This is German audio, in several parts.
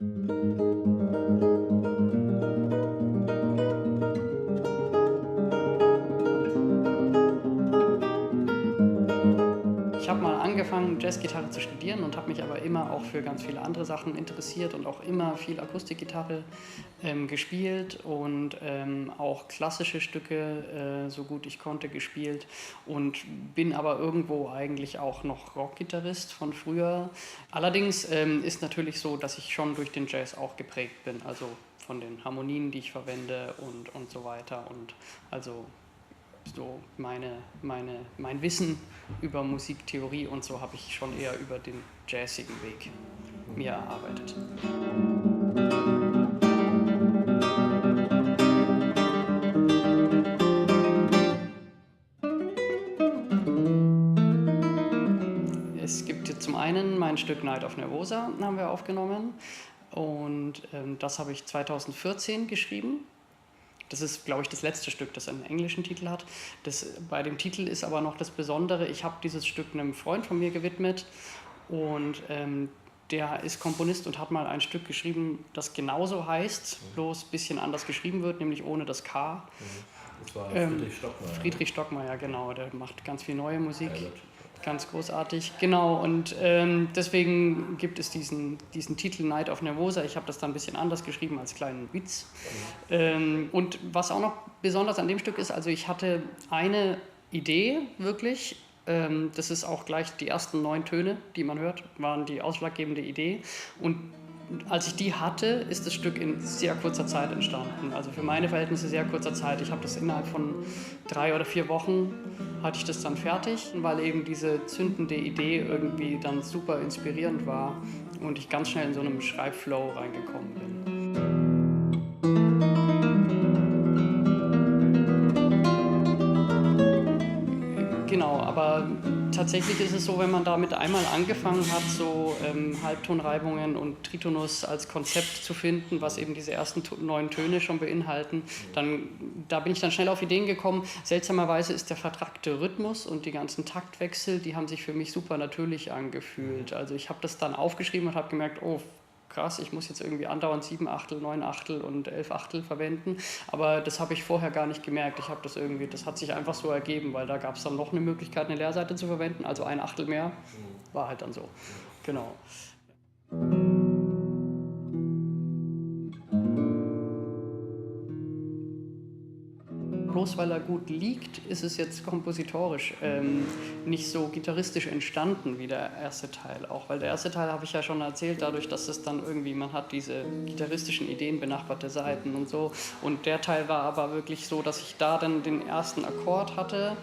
Ich habe mal angefangen, Jazzgitarre zu studieren und habe mich aber immer auch für ganz viele andere Sachen interessiert und auch immer viel Akustikgitarre gespielt und auch klassische Stücke, so gut ich konnte, gespielt und bin aber irgendwo eigentlich auch noch Rockgitarrist von früher. Allerdings ist natürlich so, dass ich schon durch den Jazz auch geprägt bin, also von den Harmonien, die ich verwende und so weiter und also so mein Wissen über Musiktheorie und so habe ich schon eher über den jazzigen Weg mir erarbeitet. Es gibt jetzt zum einen mein Stück Night of Nervosa, haben wir aufgenommen und das habe ich 2014 geschrieben. Das ist, glaube ich, das letzte Stück, das einen englischen Titel hat. Bei dem Titel ist aber noch das Besondere, ich habe dieses Stück einem Freund von mir gewidmet und der ist Komponist und hat mal ein Stück geschrieben, das genauso heißt, bloß ein bisschen anders geschrieben wird, nämlich ohne das K. Das war Friedrich Stockmeier. Friedrich Stockmeier, genau, der macht ganz viel neue Musik. Ganz großartig, genau. Und deswegen gibt es diesen Titel Night of Nervosa. Ich habe das dann ein bisschen anders geschrieben als kleinen Witz. Und was auch noch besonders an dem Stück ist, also ich hatte eine Idee wirklich. Das ist auch gleich die ersten 9 Töne, die man hört, waren die ausschlaggebende Idee. Und als ich die hatte, ist das Stück in sehr kurzer Zeit entstanden. Also für meine Verhältnisse sehr kurzer Zeit. Ich habe das innerhalb von 3 oder 4 Wochen hatte ich das dann fertig, weil eben diese zündende Idee irgendwie dann super inspirierend war und ich ganz schnell in so einem Schreibflow reingekommen bin. Genau, aber tatsächlich ist es so, wenn man damit einmal angefangen hat, so Halbtonreibungen und Tritonus als Konzept zu finden, was eben diese ersten 9 Töne schon beinhalten, da bin ich dann schnell auf Ideen gekommen. Seltsamerweise ist der vertrackte Rhythmus und die ganzen Taktwechsel, die haben sich für mich super natürlich angefühlt. Also ich habe das dann aufgeschrieben und habe gemerkt, oh, krass, ich muss jetzt irgendwie andauernd 7 Achtel, 9 Achtel und 11 Achtel verwenden, aber das habe ich vorher gar nicht gemerkt. Das hat sich einfach so ergeben, weil da gab es dann noch eine Möglichkeit, eine Leerseite zu verwenden, also 1 Achtel mehr, war halt dann so, genau. Bloß weil er gut liegt, ist es jetzt kompositorisch nicht so gitarristisch entstanden wie der erste Teil. Auch weil der erste Teil, habe ich ja schon erzählt, dadurch, dass es dann irgendwie, man hat diese gitarristischen Ideen, benachbarte Seiten und so. Und der Teil war aber wirklich so, dass ich da dann den ersten Akkord hatte.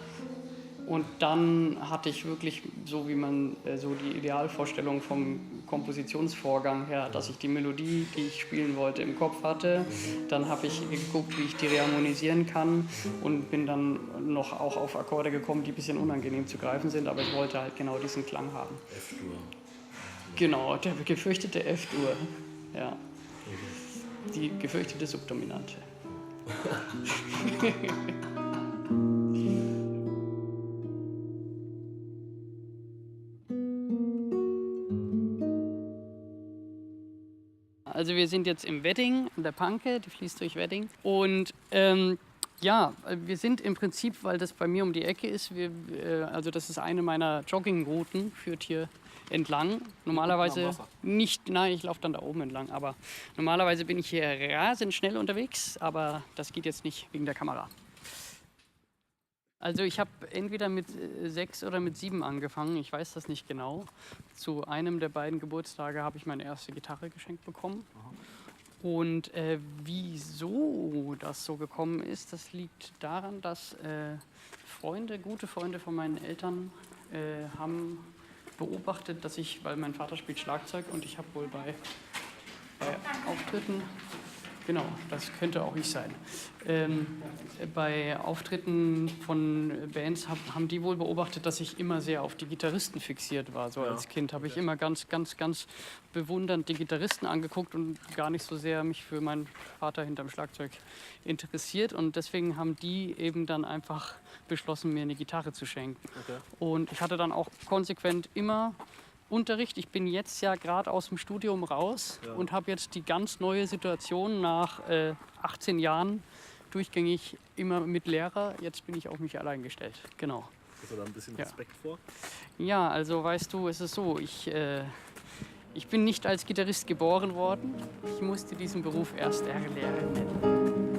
Und dann hatte ich wirklich, so wie man so die Idealvorstellung vom Kompositionsvorgang her, dass ich die Melodie, die ich spielen wollte, im Kopf hatte. Dann habe ich geguckt, wie ich die reharmonisieren kann und bin dann noch auch auf Akkorde gekommen, die ein bisschen unangenehm zu greifen sind, aber ich wollte halt genau diesen Klang haben. F-Dur. Genau, der gefürchtete F-Dur. Ja. Die gefürchtete Subdominante. Also wir sind jetzt im Wedding, an der Panke, die fließt durch Wedding. Und ja, wir sind im Prinzip, weil das bei mir um die Ecke ist, also das ist eine meiner Joggingrouten, führt hier entlang. Normalerweise nicht, nein, ich laufe dann da oben entlang, aber normalerweise bin ich hier rasend schnell unterwegs, aber das geht jetzt nicht wegen der Kamera. Also ich habe entweder mit 6 oder mit 7 angefangen, ich weiß das nicht genau. Zu einem der beiden Geburtstage habe ich meine erste Gitarre geschenkt bekommen. Und wieso das so gekommen ist, das liegt daran, dass gute Freunde von meinen Eltern haben beobachtet, dass weil mein Vater spielt Schlagzeug und ich habe wohl bei Auftritten, genau, das könnte auch ich sein. Bei Auftritten von Bands haben die wohl beobachtet, dass ich immer sehr auf die Gitarristen fixiert war. So als Kind habe ich immer ganz bewundernd die Gitarristen angeguckt und gar nicht so sehr mich für meinen Vater hinterm Schlagzeug interessiert. Und deswegen haben die eben dann einfach beschlossen, mir eine Gitarre zu schenken. Okay. Und ich hatte dann auch konsequent immer Unterricht. Ich bin jetzt ja gerade aus dem Studium raus und habe jetzt die ganz neue Situation nach 18 Jahren durchgängig immer mit Lehrer. Jetzt bin ich auf mich allein gestellt. Genau. Hast du da ein bisschen Respekt vor? Ja, also weißt du, es ist so, ich bin nicht als Gitarrist geboren worden. Ich musste diesen Beruf erst erlernen.